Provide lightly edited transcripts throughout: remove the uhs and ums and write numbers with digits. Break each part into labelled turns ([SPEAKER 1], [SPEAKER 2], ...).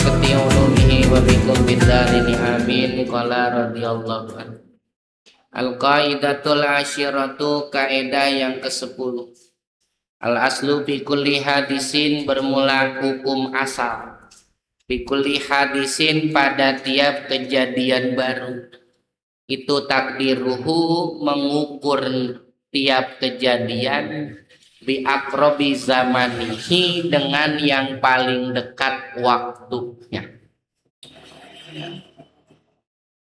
[SPEAKER 1] barakati ulumihi wa bikum bidarini amin. Qala radhiyallahu anhu. Al-qaidatul asyiratu, kaidah yang ke-10. Al-aslu fi kulli hadisin, bermula hukum asal. Fi kulli hadisin, pada tiap kejadian baru. Itu takdiruhu, mengukur tiap kejadian, bi akrobi zamanihi, dengan yang paling dekat waktunya.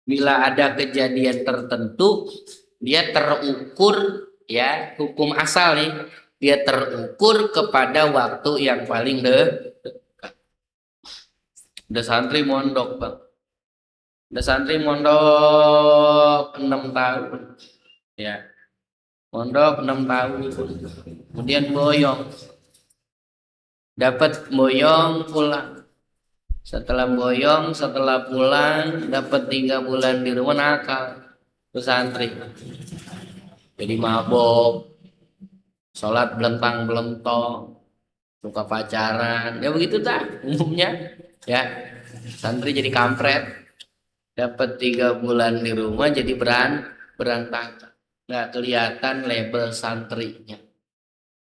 [SPEAKER 1] Bila ada kejadian tertentu, dia terukur, ya, hukum asal nih, dia terukur kepada waktu yang paling dekat. Ada santri mondok, Bang. Ada santri mondok 6 tahun. Ya. Mondok 6 tahun. Kemudian boyong. Dapat boyong, pulang. Setelah boyong, setelah pulang, dapat 3 bulan di rumah, nakal tuh santri. Jadi mabok, sholat belentang-belentong, suka pacaran, ya begitu tak umumnya. Ya, santri jadi kampret. Dapat 3 bulan di rumah jadi berantakan. Nggak kelihatan label santrinya.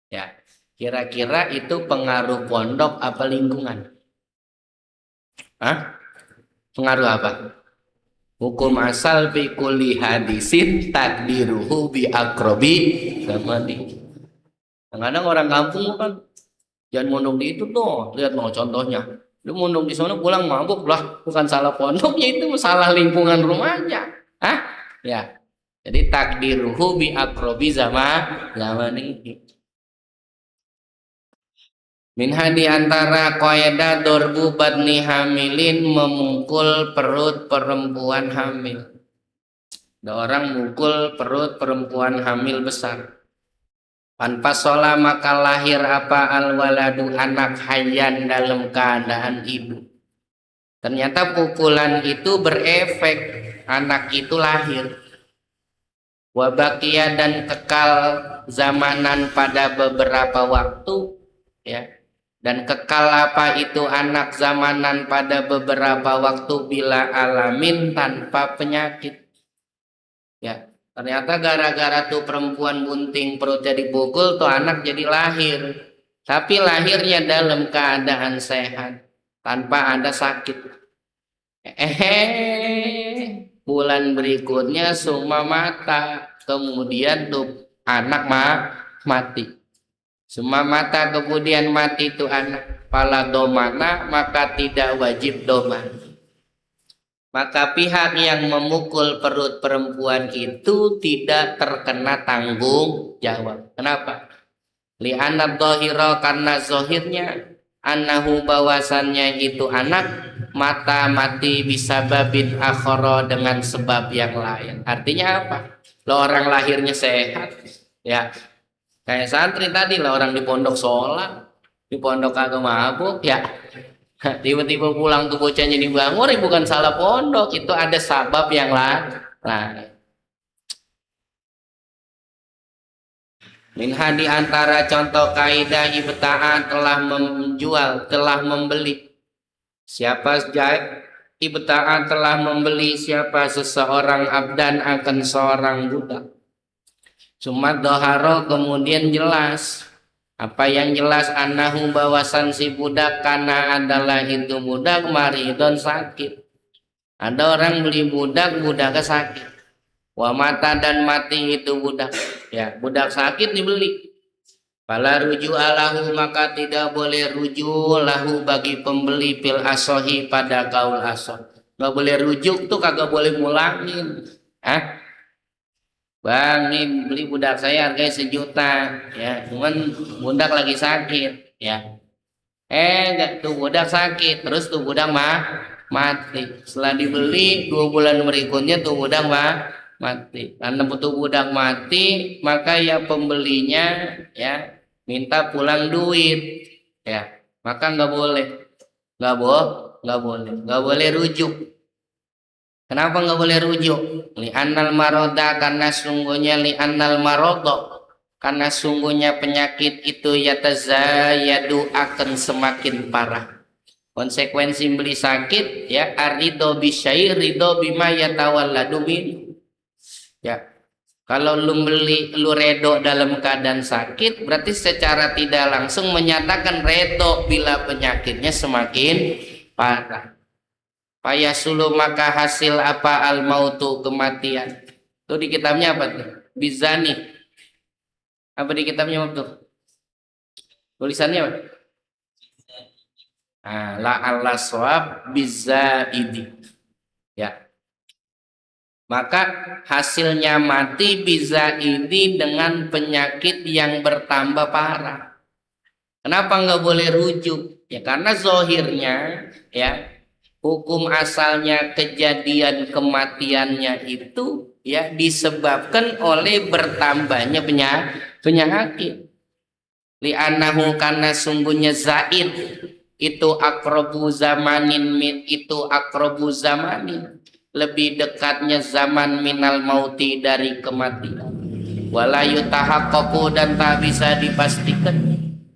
[SPEAKER 1] Ya, kira-kira itu pengaruh pondok apa lingkungan? Hah? Pengaruh apa? Hukum asal fi kulli hadisin takdiruhu bi akrobi zamani. Kadang-kadang orang kampung kan jangan mondok di itu tuh, lihat mau contohnya. Lu mondok di sana pulang mabuk lah, bukan salah pondoknya, itu salah lingkungan rumahnya. Hah? Ya. Jadi takdiruhu bi akrobi zamani. Minha di antara kaidah dorbu badni hamilin, memukul perut perempuan hamil. Ada orang mukul perut perempuan hamil besar. Panpasola, maka lahir apa alwaladu, anak hayyan, dalam keadaan ibu. Ternyata pukulan itu berefek, anak itu lahir. Wabakia, dan kekal zamanan pada beberapa waktu, ya. Dan kekal apa itu anak zamanan pada beberapa waktu, bila alamin, tanpa penyakit. Ya, ternyata gara-gara tuh perempuan bunting perutnya dipukul, tuh anak jadi lahir. Tapi lahirnya dalam keadaan sehat, tanpa ada sakit. Bulan berikutnya suma mata, kemudian tuh anak mati. Semua mata kemudian mati itu anak. Pala domana, maka tidak wajib doman. Maka pihak yang memukul perut perempuan itu tidak terkena tanggung jawab. Kenapa? Li'anna dhahira, karena zohirnya, annahu, bahwasannya itu anak mata mati bisa babin akhara, dengan sebab yang lain. Artinya apa? Lo orang lahirnya sehat, ya. Kayak santri tadi lah, orang di pondok sholat, di pondok kagak mabuk, ya. Tiba-tiba pulang tuh bocahnya dibangun, bukan salah pondok, itu ada sabab yang lain. Minha di antara contoh kaidah ibta'an, telah menjual, telah membeli. Siapa ibta'an, telah membeli siapa seseorang abdan, akan seorang budak. Sumat doharo, kemudian jelas. Apa yang jelas? Anahu, bawasan si budak, karena adalah itu budak maridon, sakit. Ada orang beli budak, budaknya sakit. Wa mata, dan mati itu budak. Ya, budak sakit dibeli. Fala ruju alahu, maka tidak boleh rujuk lahu bagi pembeli, fil asohi, pada kaul asoh. Gak boleh rujuk tuh, kagak boleh mulangin. Bang, ini beli budak saya harganya 1 juta, ya, cuman budak lagi sakit, ya. Tuh budak sakit, terus tuh budak mati. Setelah dibeli 2 bulan berikutnya tuh budak mati. Karena tuh budak mati, maka ya pembelinya, ya, minta pulang duit, ya. Maka nggak boleh rujuk. Kenapa nggak boleh rujuk? Li'annal maroda, karena sungguhnya karena sungguhnya penyakit itu yatazayadu, akan semakin parah. Konsekuensi beli sakit ya arido bisyai rido bima yatawalladu min. Ya. Kalau lu redo dalam keadaan sakit, berarti secara tidak langsung menyatakan redo bila penyakitnya semakin parah. Payasulu maka hasil apa al mautu kematian. Itu di kitabnya apa tuh? Bizani. Apa di kitabnya apa tuh? Tulisannya apa? La Allah swab bizaidi. Ya. Maka hasilnya mati bisa ini dengan penyakit yang bertambah parah. Kenapa nggak boleh rujuk? Ya karena zohirnya ya hukum asalnya kejadian kematiannya itu ya disebabkan oleh bertambahnya penyakit. Li'annahu karena sungguhnya zaid itu akrobu zamanin itu akrobu zamanin. Lebih dekatnya zaman minal mauti dari kematian. Wala yutahaqqaqu dan tak bisa dipastikan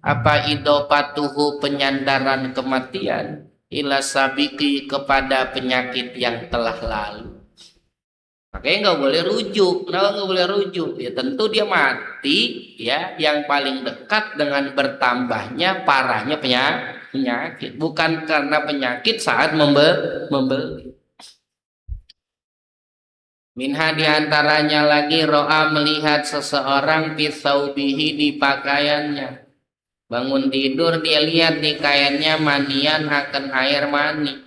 [SPEAKER 1] apa idopatuhu penyandaran kematian ila sabiki kepada penyakit yang telah lalu. Makanya nggak boleh rujuk. Kenapa nggak boleh rujuk? Ya tentu dia mati ya yang paling dekat dengan bertambahnya parahnya penyakit, bukan karena penyakit saat membeli. Minha diantaranya lagi ro'a melihat seseorang pisaubihi di pakaiannya. Bangun tidur dia lihat di kainnya manian akan air mani.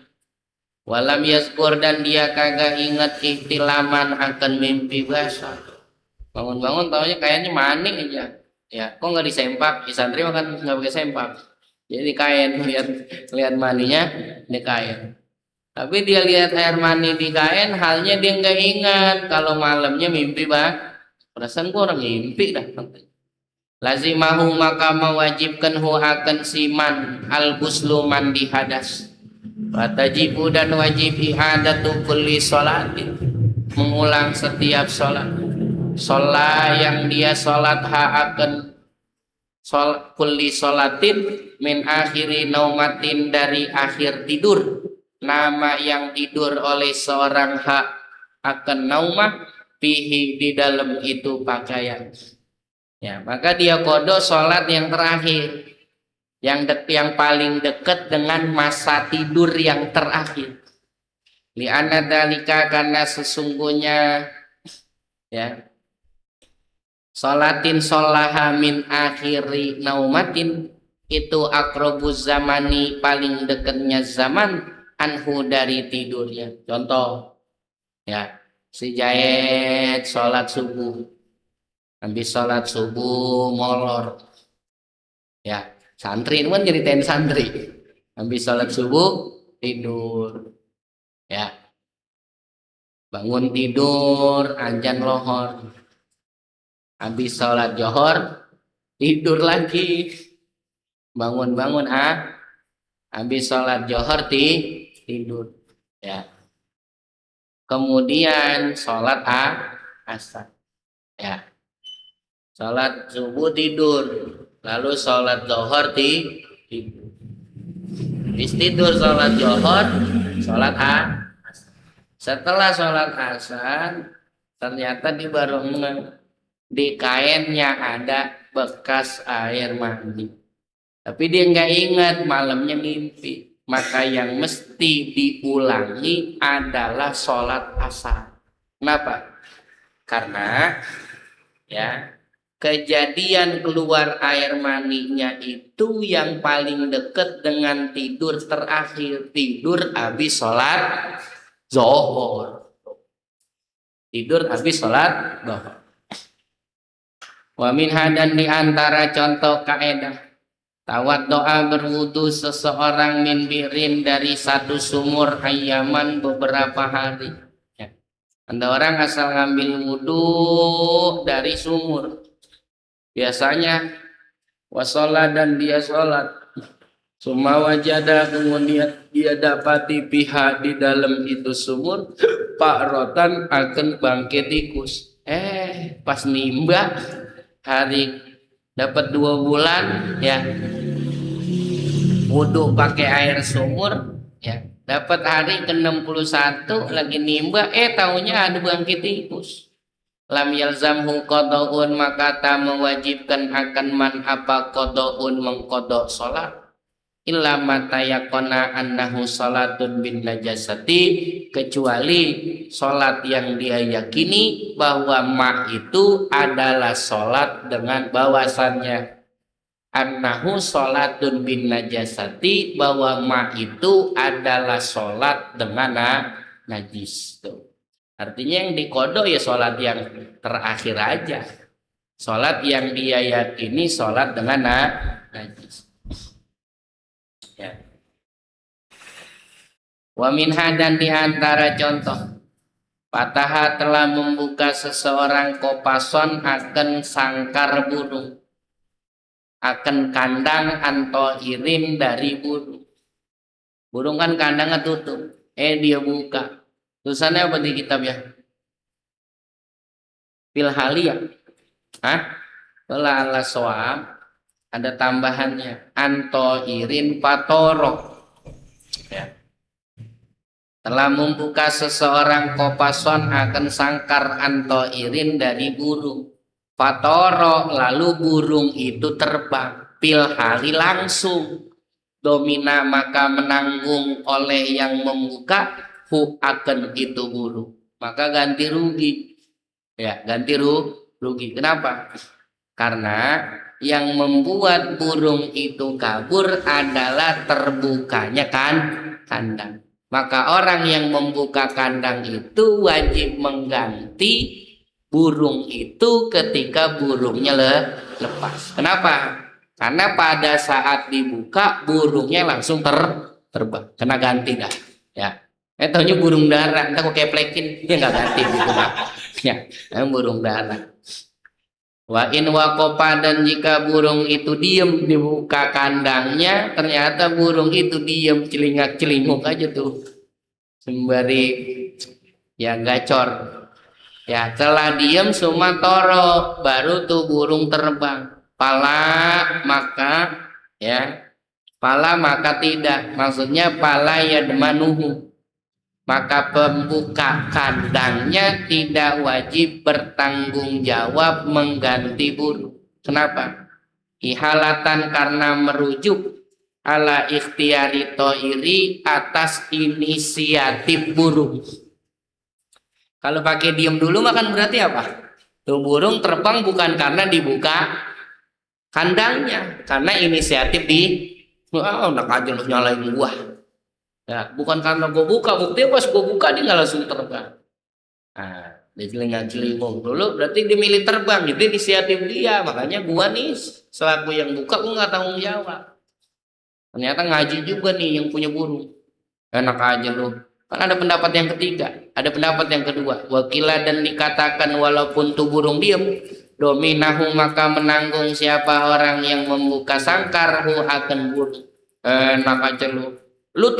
[SPEAKER 1] Walam yazkur dan dia kagak ingat ihtilaman akan mimpi basah. Bangun-bangun taunya kainnya mani aja. Ya, kok nggak disempak? Ya, santri makan nggak pakai sempak. Jadi kain lihat maninya di kain. Tapi dia lihat air mani di kain, halnya dia nggak ingat kalau malamnya mimpi perasaan gua orang mimpi dah. Lazimahu maka mewajibkan hu akan siman al-ghuslu mandi hadas. Watajibu dan wajib i'adatu kulli sholatin mengulang setiap sholat. Sholat yang dia sholat akan kulli sholatin min akhiri naumatin dari akhir tidur. Nama yang tidur oleh seorang hak akan naumah pihi di dalam itu pakaian. Ya, maka dia kodok sholat yang terakhir, yang paling dekat dengan masa tidur yang terakhir. Li'anna dalika karena sesungguhnya ya sholatin sholaha min akhiri naumatin itu akrobuz zamani paling dekatnya zaman anhu dari tidurnya. Contoh ya si Jahit sholat subuh, habis sholat subuh molor ya, santri ini kan nyeritain santri habis sholat subuh tidur ya, bangun tidur azan lohor, habis sholat johor tidur lagi, bangun-bangun habis sholat johor tidur ya, kemudian sholat asar ya, sholat subuh tidur, lalu sholat johor tidur, habis tidur sholat johor sholat asar. Setelah sholat asar ternyata di barengan di kainnya ada bekas air mandi, tapi dia nggak ingat malamnya mimpi. Maka yang mesti diulangi adalah sholat asar. Kenapa? Karena ya kejadian keluar air maninya itu yang paling dekat dengan tidur terakhir, tidur habis sholat zuhur, tidur habis sholat zuhur. Wa minha dan diantara contoh kaedah tawad doa berwudu seseorang min birin dari satu sumur ayaman beberapa hari ya. Ada orang asal ngambil wudu dari sumur, biasanya wasolat dan dia sholat, summa wajada kemudian dia dapati pihak di dalam itu sumur pak rotan akan bangkit tikus. Pas nimba hari dapat 2 bulan ya, wudu pakai air sumur, ya dapat hari ke-61 lagi nimba, taunya ada bangkit tikus. Lam yalzamhu qada'un, maka tak mewajibkan akan man apa qada'un mengqada' salat illa mata yakona annahu salatun bin najasati, kecuali salat yang dia yakini bahwa ma itu adalah salat dengan bahwasannya annahu salatun bin najasati, bahwa ma itu adalah salat dengan najis tuh. Artinya yang dikodok ya sholat yang terakhir aja. Sholat yang dia yakini sholat dengan najis. Ya. Wa minha, dan diantara contoh, fataha telah membuka seseorang kopason akan sangkar burung, akan kandang anto irin dari burung. Burung kan kandangnya tutup, dia buka. Tulisannya apa di kitab ya? Filhaliyah. Ala soam, ada tambahannya. Anto irin patoro. Ya. Telah membuka seseorang kopason akan sangkar anto irin dari burung. Patoro, lalu burung itu terbang. Filhali langsung. Domina, maka menanggung oleh yang membuka akan itu burung, maka ganti rugi. Ya, ganti rugi. Kenapa? Karena yang membuat burung itu kabur adalah terbukanya kandang. Maka orang yang membuka kandang itu wajib mengganti burung itu ketika burungnya lepas. Kenapa? Karena pada saat dibuka burungnya langsung terbang. Kena ganti dah. Ya. Taunya burung dara, entah kok keplekin, dia nggak ganti gitu lah. Ya, burung dara. Wa in waqafa, dan jika burung itu diem dibuka kandangnya, ternyata burung itu diem celingak-celinguk aja tuh, sembari ya gacor. Ya, setelah diem sumatoro, baru tuh burung terbang. Pala maka tidak, maksudnya pala ya demanuhu, maka pembuka kandangnya tidak wajib bertanggung jawab mengganti burung. Kenapa? Ihalatan, karena merujuk ala ikhtiari toiri, atas inisiatif burung. Kalau pakai diem dulu makan berarti apa? Tuh burung terbang bukan karena dibuka kandangnya, karena inisiatif nak aja lu nyalain gua. Ya, bukan karena gue buka, buktinya pas gue buka dia nggak langsung terbang. Nah, dia celingak-celinguk dulu, berarti dia milih terbang, itu inisiatif dia. Makanya gue nih selaku yang buka, gue nggak tanggung jawab. Ternyata ngaji juga nih yang punya burung. Enak aja lu. Kan ada pendapat yang ketiga, ada pendapat yang kedua. Wakilah, dan dikatakan walaupun tuh burung diem, dominahu, maka menanggung siapa orang yang membuka sangkar akan burung. Enak aja lu. Lu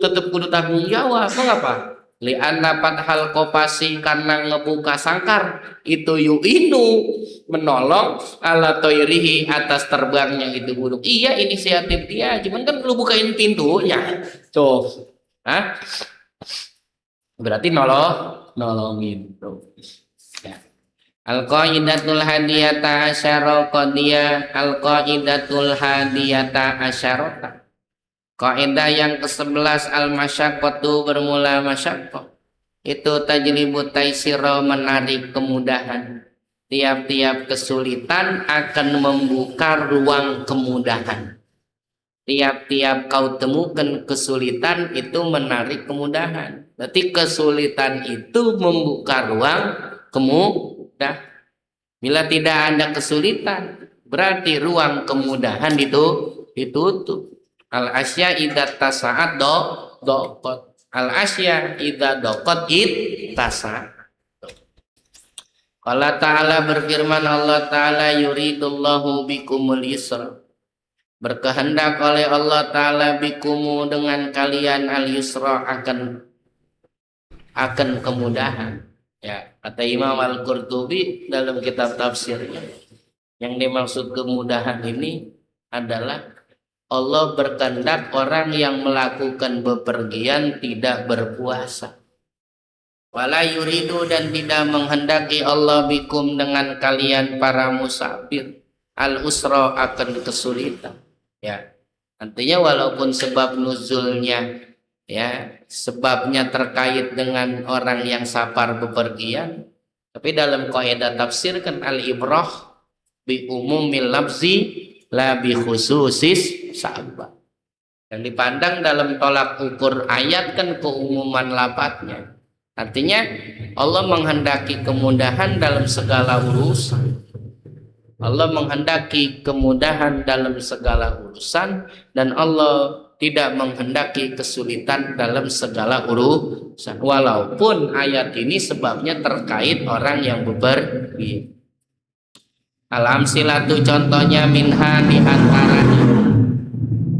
[SPEAKER 1] tetap kudu tanggung jawab. Mengapa? Li'anna fathal kopasi, karena ngebuka sangkar itu yu'inu, menolong ala toirihi, atas terbangnya itu burung. Iya, inisiatif dia, cuman kan lu bukain pintunya. Tuh. Berarti nolongin tuh. Ya. Al-qaidatul hadiyata asyara qadiyah, al-qaidatul hadiyata asyarata. Kaidah yang ke-11, al-masyaqqatu, bermula masyaqqah. Itu tajlibut taisiro, menarik kemudahan. Tiap-tiap kesulitan akan membuka ruang kemudahan. Tiap-tiap kau temukan kesulitan itu menarik kemudahan. Berarti kesulitan itu membuka ruang kemudahan. Bila tidak ada kesulitan, berarti ruang kemudahan itu ditutup. Al-asya idza tasa'at doqot. Al-asya idza doqot tasa'at. Allah Ta'ala berfirman, Allah Ta'ala yuridullahu bikumul yusra. Berkehendak oleh Allah Ta'ala bikumu, dengan kalian, al-yusra, akan kemudahan. Ya, kata Imam Al-Qurtubi dalam kitab tafsirnya, yang dimaksud kemudahan ini adalah Allah berkehendak orang yang melakukan bepergian tidak berpuasa. Wala yuridu, dan tidak menghendaki Allah bikum dengan kalian para musafir al usra, akan kesulitan. Ya, artinya walaupun sebab nuzulnya, ya, sebabnya terkait dengan orang yang safar bepergian, tapi dalam kaidah tafsir kan al ibrah bi umumil lafzi la bi khususis sabab. Yang dipandang dalam tolak ukur ayat kan keumuman lafadznya. Artinya Allah menghendaki kemudahan dalam segala urusan. Allah menghendaki kemudahan dalam segala urusan, dan Allah tidak menghendaki kesulitan dalam segala urusan. Walaupun ayat ini sebabnya terkait orang yang bepergian. Al-amsilatu, contohnya, minha, di antaranya,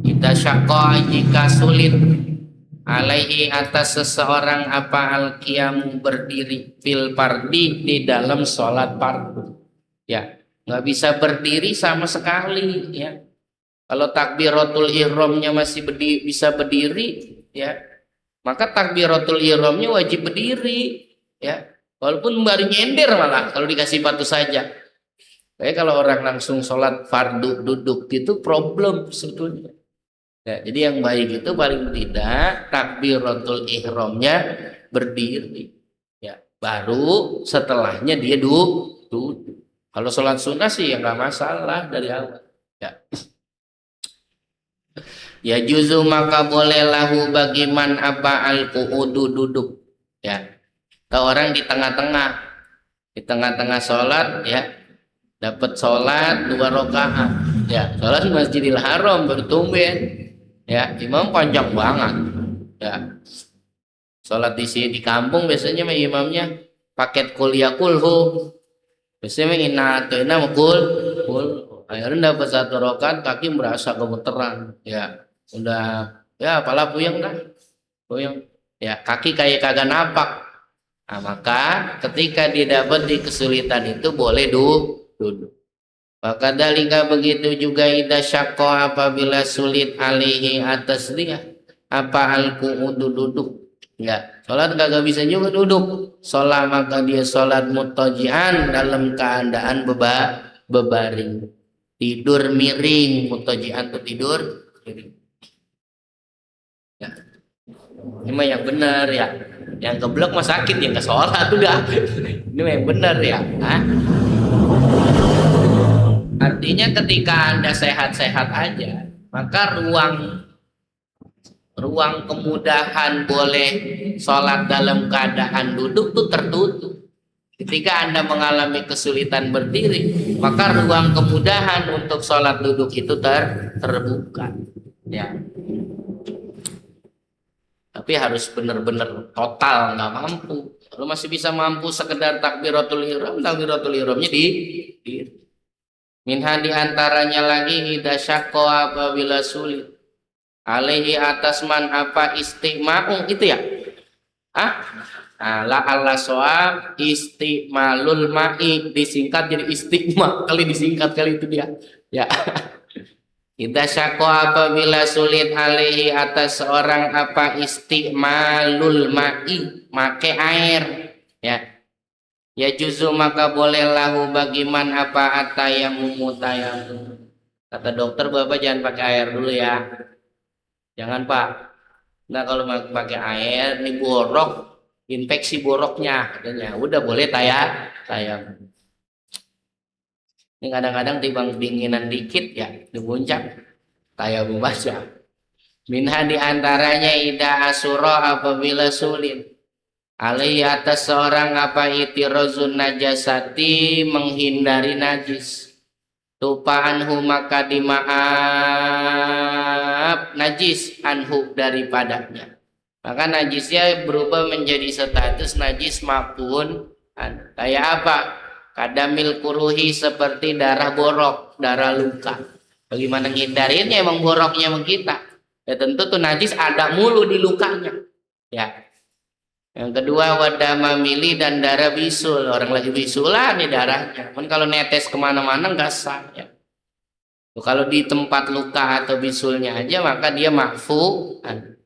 [SPEAKER 1] idza syaqqa, jika sulit, alaihi, atas seseorang, apa al-qiyamu, berdiri, fil fardi, di dalam sholat fardu. Ya, nggak bisa berdiri sama sekali. Ya, kalau takbiratul ihramnya masih bisa berdiri, ya, maka takbiratul ihramnya wajib berdiri. Ya, walaupun baru nyender malah kalau dikasih batu saja. Kayak kalau orang langsung sholat fardu duduk gitu problem sebetulnya. Ya, jadi yang baik itu paling tidak takbiratul ihramnya berdiri. Ya, baru setelahnya dia duduk. Kalau sholat sunnah sih ya nggak masalah dari awal. Ya. Ya juzu, maka boleh lahu bagiman apa al qu'udu, duduk. Ya. Kalau orang di tengah-tengah sholat, ya, dapat sholat 2 rakaat, ya, sholat di Masjidil Haram bertumben, ya, imam panjang banget, ya, sholat di sini di kampung biasanya imamnya paket kuliah kulhu, biasanya inna mukul, akhirnya dapat 1 rakaat, kaki merasa gemeteran, ya, udah, ya, pala puyeng, ya, kaki kayak kagak napak. Nah, maka ketika didapat di kesulitan itu boleh duduk. Maka dalika, begitu juga, idza syaqqa, apabila sulit, alaihi, atas dia, apa al-qu'udu, duduk. Ya, sholat kagak bisa juga duduk. Sholat maka dia sholat mutajian, dalam keadaan bebaring. Tidur miring, mutajian itu tidur miring. Ya. Ini mah yang benar, ya. Yang geblek mah sakit, yang ke sholat udah. Ini mah yang benar, ya. Hah? Artinya ketika Anda sehat-sehat aja, maka ruang kemudahan boleh sholat dalam keadaan duduk tuh tertutup. Ketika Anda mengalami kesulitan berdiri, maka ruang kemudahan untuk sholat duduk itu terbuka. Ya. Tapi harus benar-benar total, nggak mampu. Kalau masih bisa mampu sekedar takbiratul ihramnya di minha, diantaranya lagi, idza syaqqa, apabila sulit, alaihi, atas man, apa istima'u, itu ya, la Allah soal istimalul ma'i, disingkat jadi istigma, kali disingkat kali itu dia, ya. Idza syaqqa, apabila sulit, alaihi, atas seorang, apa istimalul ma'i, make air, ya. Ya juzu, maka boleh lahu bagiman, apa atayamum, tayamum. Kata dokter, Bapak jangan pakai air dulu ya. Jangan, Pak. Nah, kalau pakai air ini borok, infeksi boroknya katanya. Udah boleh tayamum. Ini kadang-kadang timbang dinginan dikit ya, di puncak tayamum aja. Minha, diantaranya, ida asura, apabila sulit, alaihi, atas seorang, apa itirozun najasati, menghindari najis, tupa anhu, maka dimaaf najis, anhu, daripadanya. Maka najisnya berubah menjadi status najis maupun kayak apa? Kadamil kuruhi, seperti darah borok, darah luka. Bagaimana ngindarinnya? Emang boroknya sama kita, ya tentu tuh najis ada mulu di lukanya, ya. Yang kedua, wadama mili, dan darah bisul. Orang lagi bisulan nih darahnya, kan kalau netes kemana-mana nggak sah, ya. Tuh, kalau di tempat luka atau bisulnya aja maka dia makfu'an.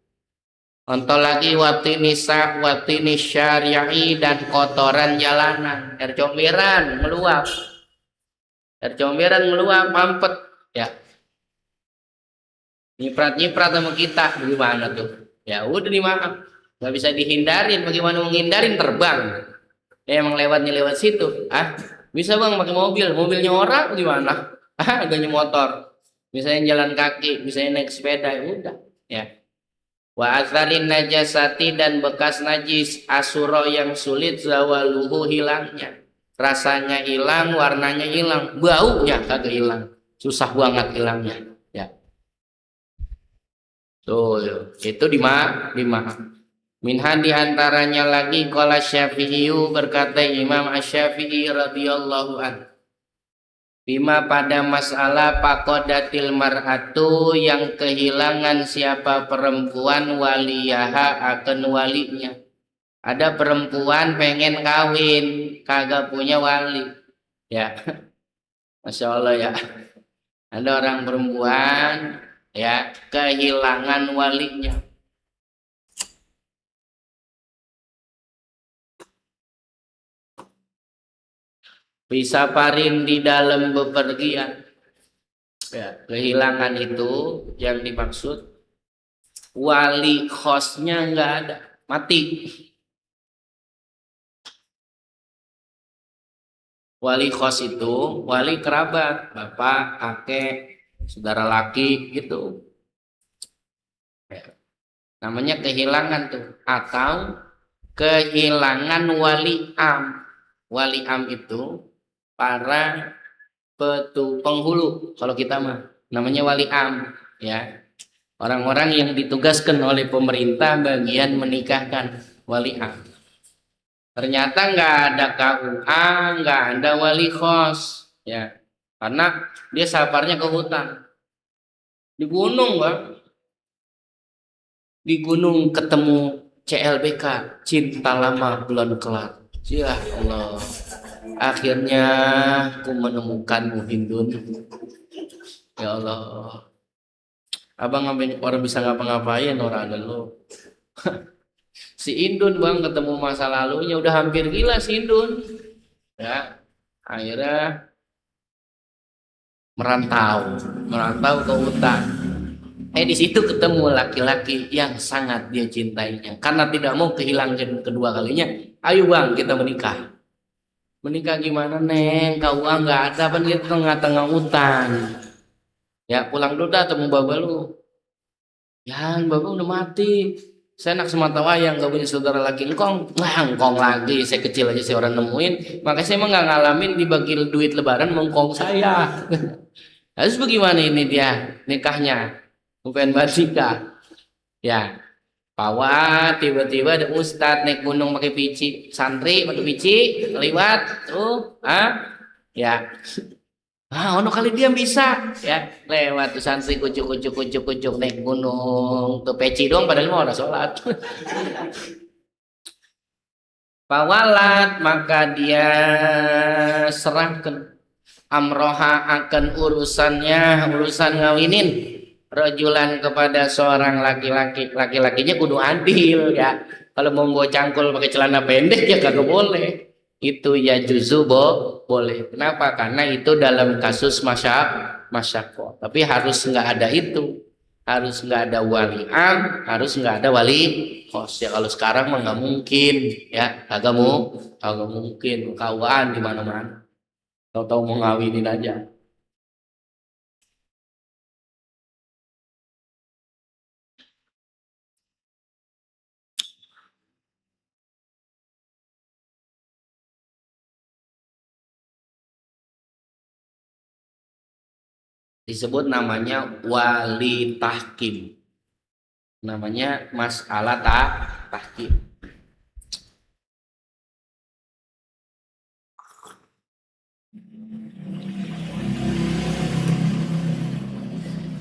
[SPEAKER 1] Contoh lagi watini syari'i dan kotoran jalanan, air comberan meluap, mampet, ya nyiprat sama kita, gimana tuh? Ya udah dimaaf, nggak bisa dihindarin. Bagaimana menghindarin? Terbang, ya emang lewat situ. Bisa bang pakai mobilnya orang gimana? Adanya motor, misalnya jalan kaki, misalnya naik sepeda, ya udah, ya. Wa atharin najasati dan bekas najis asuro yang sulit zawaluhu hilangnya. Rasanya hilang, warnanya hilang, baunya kagak hilang. Susah banget hilangnya. Ya. Tuh, itu lima. Minha diantaranya lagi qala Syafi'i berkata Imam Asy-Syafi'i radhiyallahu anhu. Bima pada masalah pakodatil mar'atu yang kehilangan siapa perempuan waliyaha akan walinya. Ada perempuan pengen kawin kagak punya wali, ya. Masya Allah ya. Ada orang perempuan ya kehilangan walinya. Bisa parin di dalam bepergian. Ya, kehilangan itu yang dimaksud wali khosnya nggak ada, mati. Wali khos itu wali kerabat, bapak, kakek, saudara laki gitu. Ya, namanya kehilangan tuh. Atau kehilangan wali am. Wali am itu para penghulu, kalau kita mah namanya wali am, ya. Orang-orang yang ditugaskan oleh pemerintah bagian menikahkan, wali am. Ternyata nggak ada KUA, nggak ada wali kos, ya, karena dia saparnya ke hutan, di gunung, bang, di gunung ketemu CLBK, cinta lama belum kelar. Ya Allah, akhirnya aku menemukanmu Hindun. Ya Allah, abang orang bisa ngapa-ngapain orang ada lo. Si Indun bang ketemu masa lalunya udah hampir gila si Indun, ya akhirnya merantau ke hutan. Di situ ketemu laki-laki yang sangat dia cintainya. Karena tidak mau kehilangan kedua kalinya, ayo bang kita menikah. Menikah gimana neng? Kau nggak ada, kan kita tengah-tengah hutan. Ya pulang dulu dah temu bapak lu. Ya bapak udah mati. Saya anak semata wayang gak punya saudara lagi. Engkong lagi. Saya kecil aja saya orang nemuin. Makanya saya emang nggak ngalamin dibagi duit lebaran mengkong saya. Terus bagaimana ini dia nikahnya? Bukan nikah. Ya, pawat tiba-tiba ada ustad naik gunung pakai pici, santri pakai pici lewat tuh, ya, ono kali dia bisa, ya, lewat tuh santri kucuk naik gunung, tuh peci doang padahal mau orang sholat. Pawalat maka dia serahkan amroha akan urusan ngawinin rojulan kepada seorang laki-lakinya kudu adil, ya. Kalau mau bawa cangkul pakai celana pendek ya kagak boleh. Itu ya boleh. Kenapa? Karena itu dalam kasus masyarakat. Tapi harus nggak ada itu. Harus nggak ada wali am, harus nggak ada wali kos. Ya kalau sekarang mah nggak mungkin, ya kagak mungkin kawan di mana-mana. Tahu-tahu mau ngawinin aja. Disebut namanya wali tahkim, namanya masalah tahkim.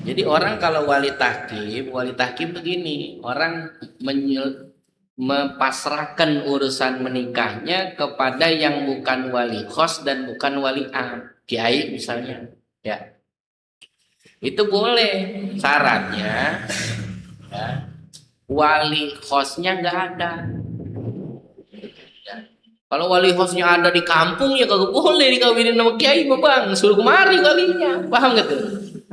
[SPEAKER 1] Jadi orang kalau wali tahkim begini, orang mempasrahkan urusan menikahnya kepada yang bukan wali khos dan bukan wali am, kiai misalnya, ya. Itu boleh, syaratnya ya, wali hostnya nggak ada. Ya. Kalau wali hostnya ada di kampung ya kagak boleh dikawinin sama kiai mah bang, suruh kemari walinya, paham gak tuh?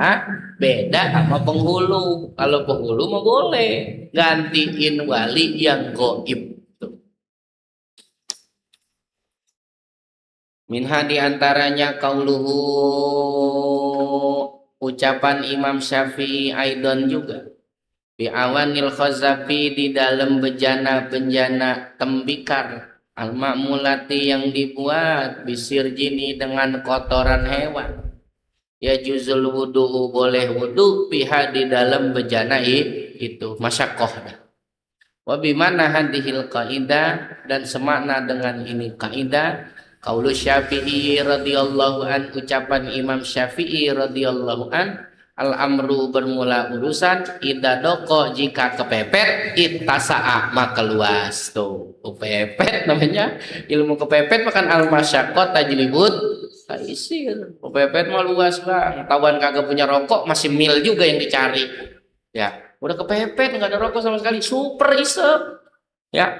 [SPEAKER 1] Hah? Beda sama penghulu. Kalau penghulu mah boleh gantiin wali yang goib. Minha diantaranya kauluhu, ucapan Imam Syafi'i Aidon juga. Bi awanil khazafi, di dalam bejana-bejana tembikar. Al-ma'mulati, yang dibuat bisir jini dengan kotoran hewan. Ya juzul wudu, boleh wudu biha, di dalam bejana itu masyakoh. Wa bimana hadhil kaidah, dan semakna dengan ini kaidah qaulu Syafi'i radhiyallahu an, ucapan Imam Syafi'i radhiyallahu an, al amru, bermula urusan, idza doko, jika kepepet, ittasa'a, maka luas. Tuh kepepet namanya ilmu kepepet, makan al masyaqqat tajlibut taisir. Kepepet mah luas bang, tawan kagak punya rokok masih mil juga yang dicari ya. Udah kepepet nggak ada rokok sama sekali, super isep ya.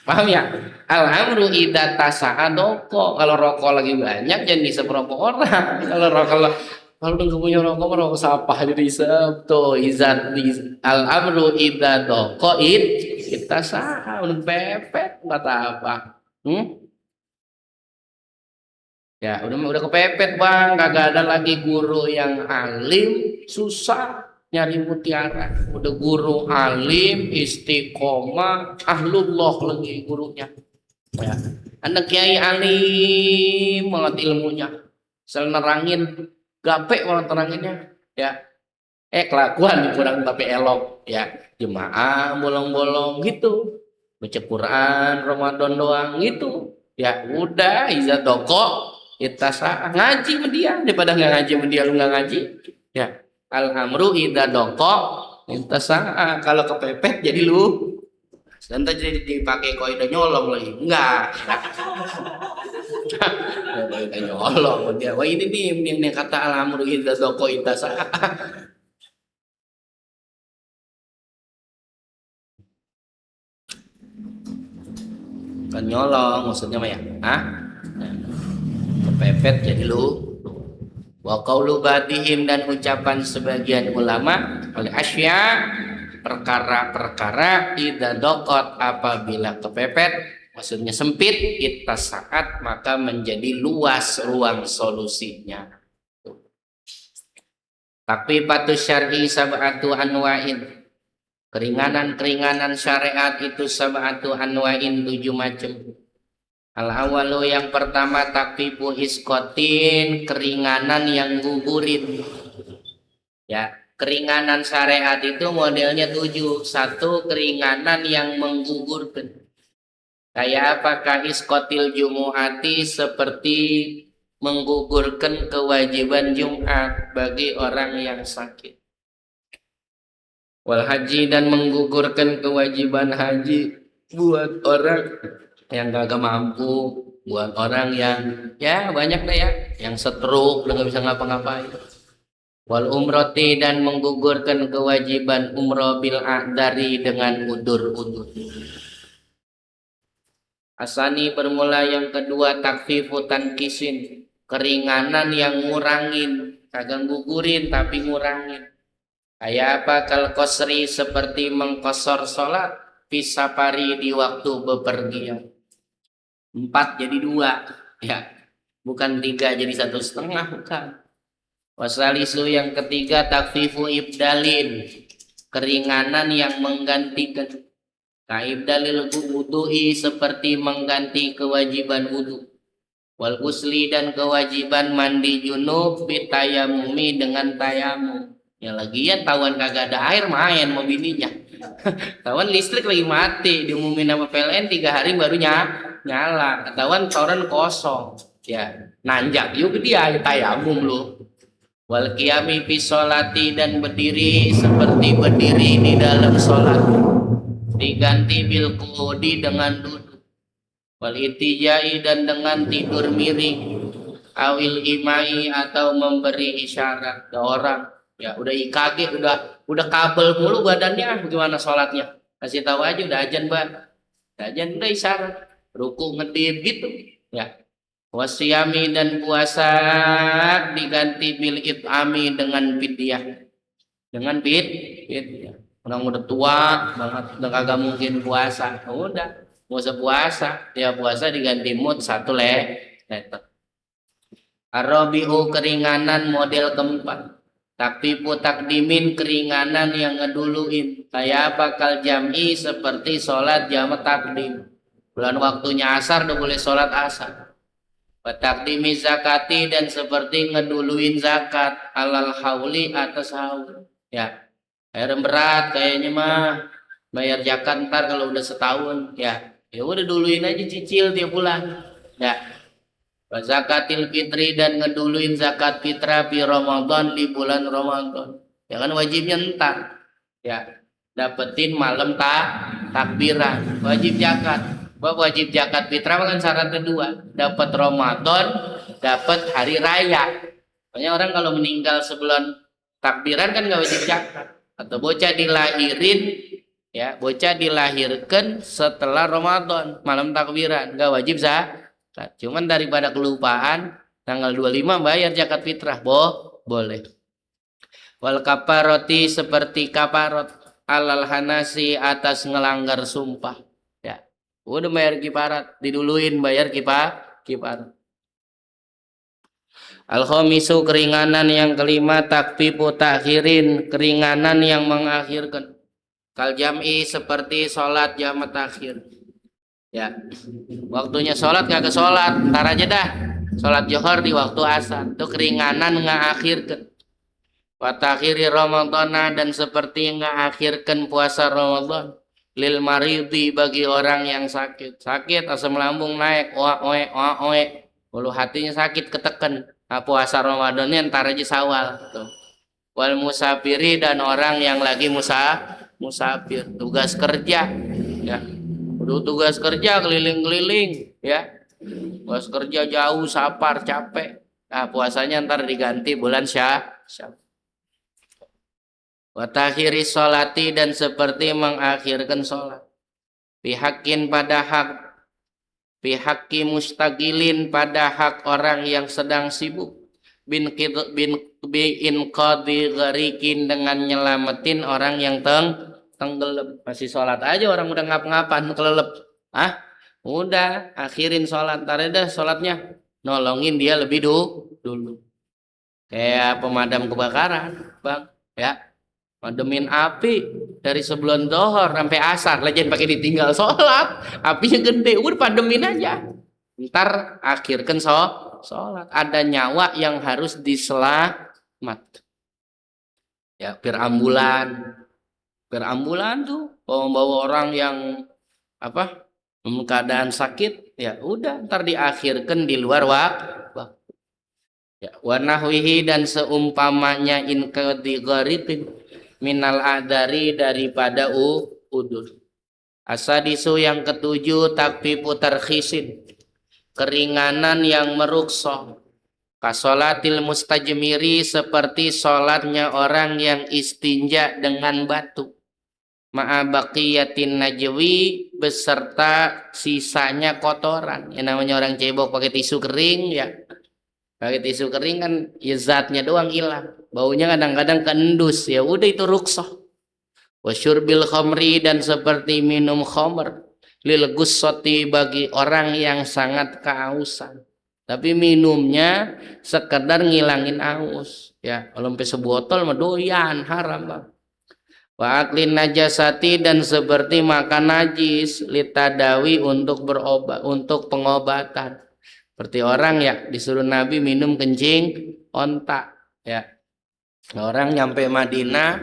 [SPEAKER 1] Paham ya? Al-amru idza tasa'a doko. Kalau rokok lagi banyak jangan isep rokok orang. Kalau udah punya rokok mah rokok sampah jadi isep tuh. Al-amru idza doko kita sah udah pepet kata apa? Ya udah kepepet bang, kagak ada lagi guru yang alim, susah nyari mutiara. Udah guru alim, istiqomah, ahlullah lagi gurunya. Ya. Anak kiai alim banget ilmunya, sel nerangin gape banget neranginnya. Ya, kelakuan kurang tapi elok. Ya, jemaah bolong-bolong gitu, baca Quran Ramadan doang gitu. Ya udah, iza doko kita ngaji sama dia daripada nggak ngaji sama dia, lu nggak ngaji ya. Al-amru idza doko kita kalau kepepet jadi lu nanti jadi dipakai kaidah nyolong lagi enggak kaidah nyolong dia. Wah ini nih yang kata al-amru idza doko kita kan nyolong maksudnya mah ya. Kepepet jadi lu. Wa qaulu badihim, dan ucapan sebagian ulama, oleh asya, perkara-perkara idza daqat, apabila kepepet maksudnya sempit, kita saat maka menjadi luas ruang solusinya. Tapi patu syar'i sab'atu anwa'in, keringanan-keringanan syariat itu sab'atu anwa'in, 7 macam. Al-awalu, yang pertama, takfifu iskotin, keringanan yang gugurin. Ya, keringanan syariat itu modelnya 7. 1, keringanan yang menggugurkan. Kayak apakah iskotil jumu'ati, seperti menggugurkan kewajiban Jumat bagi orang yang sakit. Wal haji, dan menggugurkan kewajiban haji buat orang yang gak mampu, buat orang yang ya banyak deh ya, yang stroke udah gak bisa ngapa-ngapain. Wal umroti, dan menggugurkan kewajiban umroh bil a'dari, dengan udur-udur. Asani, bermula yang kedua, takfifu tankisin, keringanan yang ngurangin, kagak gugurin tapi ngurangin. Kayak apa? Kal kosri, seperti mengkosor sholat, pisapari, di waktu bepergian. 4 jadi 2 ya, bukan 3 jadi 1,5, bukan. Wasalisu, yang ketiga, takfifu ibdalin, keringanan yang menggantikan. Kaibdalil wudu'i, seperti mengganti kewajiban wudu. Wal usli, dan kewajiban mandi junub, bitayamumi, dengan tayamum. Ya lagian tawan kagak ada air main mau bininya. Tawan listrik lagi mati, diumumin sama PLN 3 hari baru nyala. Ketahuan toren kosong ya, nanjak yuk dia tayamum lu. Wal qiyami fi sholati, dan berdiri seperti berdiri di dalam sholat, diganti bil qu'udi, dengan duduk. Wal itijai, dan dengan tidur miring. awil imai atau memberi isyarat ke orang. Ya udah IKG, udah kabel mulu badannya, bagaimana sholatnya? Kasih tahu aja udah ajan ajan udah isyarat, ruku ngedip gitu. Ya, wasyami dan puasa diganti bil it'ami dengan fidyah, dengan fidyah. Orang udah tua banget, udah kagak mungkin puasa, udah mau puasa, ya puasa diganti mood satu letter. Arabiu keringanan model keempat. Tapi putak dimin keringanan yang ngeduluin. Kayak bakal jam'i seperti sholat jamak takdim. Bulan waktunya asar udah boleh sholat asar. Takdimi zakati dan seperti ngeduluin zakat alal hauli atas haul. Ya, air berat kayaknya mah bayar zakat ntar kalau udah setahun. Ya udah duluin aja cicil tiap bulan. Ya. Zakatil fitri dan ngeduluin zakat fitrah di Ramadan di bulan Ramadan. Ya kan wajibnya ntar. Ya, dapetin malam takbiran, wajib zakat. Wajib zakat fitrah kan syarat kedua, dapat Ramadan, dapat hari raya. Makanya orang kalau meninggal sebelum takbiran kan nggak wajib zakat. Atau bocah dilahirin, ya bocah dilahirkan setelah Ramadan, malam takbiran, nggak wajib zakat. Cuman daripada kelupaan tanggal 25 bayar zakat fitrah boleh. Wal kaparoti seperti kaparot alal hanasi atas ngelanggar sumpah. Ya, udah bayar kiparat, diduluin bayar kiparat. Al khamisu keringanan yang kelima takfifu takhirin keringanan yang mengakhirkan. Kal jam'i seperti sholat jamak takhir. Ya, waktunya sholat kagak sholat, ntar aja dah. Sholat johor di waktu asar, itu keringanan ngakhirkan. Watakhiri Ramadana dan seperti ngakhirkan puasa Ramadan. Lil maridi bagi orang yang sakit, asam lambung naik, oe. Kalau hatinya sakit ketekan, nah, puasa Ramadannya ntar aja Sawal. Tuh. Wal musafiri dan orang yang lagi musafir, tugas kerja, ya. Udah tugas kerja keliling-keliling ya. Tugas kerja jauh, sapar, capek. Nah, puasanya ntar diganti bulan Syawal. Wa takhiri sholati dan seperti mengakhirkan sholat. Pihakin pada hak. Pihaki mustagilin pada hak orang yang sedang sibuk. Bin qadi garikin dengan nyelamatin orang yang tenggelam. Masih sholat aja orang udah ngap-ngapan kelelep. Udah akhirin sholat, ntar dah sholatnya nolongin dia lebih dulu. Kayak pemadam kebakaran, bang, ya, mademin api dari sebelum dohor sampai asar, legend pakai ditinggal sholat, apinya gede, udah pademin aja. Ntar akhirkan sholat, ada nyawa yang harus diselamat. Ya, perambulan tuh membawa orang yang keadaan sakit, ya udah ntar diakhirkan di luar waktu. Ya, wanahwihi dan seumpamanya inqadigharitin minal adari daripada udur. Asadisu yang ketujuh takfifu tarkhisin keringanan yang merukso. Kasolatil mustajmiri seperti sholatnya orang yang istinja dengan batu. Ma'abaqiyatin najwi beserta sisanya kotoran. Yang namanya orang cebok pakai tisu kering ya. Pakai tisu kering kan ya zatnya doang hilang. Baunya kadang-kadang keendus. Ya udah itu ruksoh. Wasyurbil khamri dan seperti minum khamr. Lil gussoti bagi orang yang sangat kehausan. Tapi minumnya sekedar ngilangin aus. Ya kalau sampai sebotol mah doyan haram bang. Wa aklin najasati dan seperti makan najis litadawi untuk berobat, untuk pengobatan. Seperti orang ya disuruh Nabi minum kencing onta ya. Orang nyampe Madinah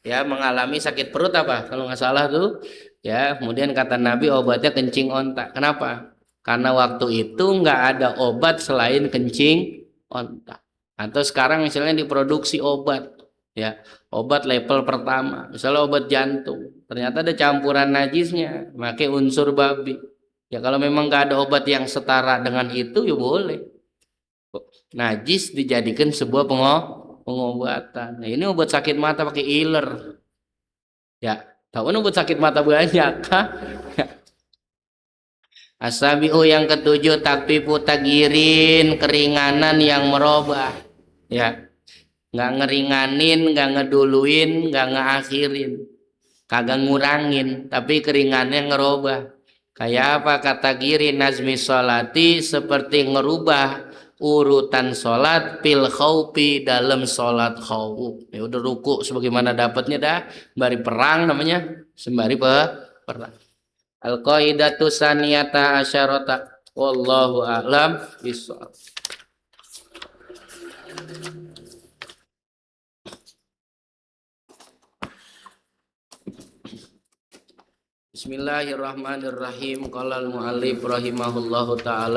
[SPEAKER 1] ya mengalami sakit perut apa kalau nggak salah tuh ya, kemudian kata Nabi obatnya kencing onta. Kenapa? Karena waktu itu nggak ada obat selain kencing onta. Atau sekarang misalnya diproduksi obat ya, obat level pertama, misalnya obat jantung, ternyata ada campuran najisnya, pakai unsur babi. Ya kalau memang nggak ada obat yang setara dengan itu ya boleh. najis dijadikan sebuah pengobatan. Nah, ini obat sakit mata pakai iler. Ya, tahu kan obat sakit mata banyak kah? Asabiu yang ketujuh tapi putagirin keringanan yang merubah. Ya, nggak ngeringanin, nggak ngeduluin, nggak ngeakhirin, kagak ngurangin, tapi keringannya ngerubah. Kayak apa kata giri nazmi sholati, seperti ngerubah urutan sholat pil khaufi dalam sholat khauf. Ya udah ruku sebagaimana dapatnya dah, sembari perang namanya, sembari perang. Al qaidatu saniyata asyarata wallahu a'lam bishawab. Bismillahirrahmanirrahim. Qala al muallif rahimahullahu taala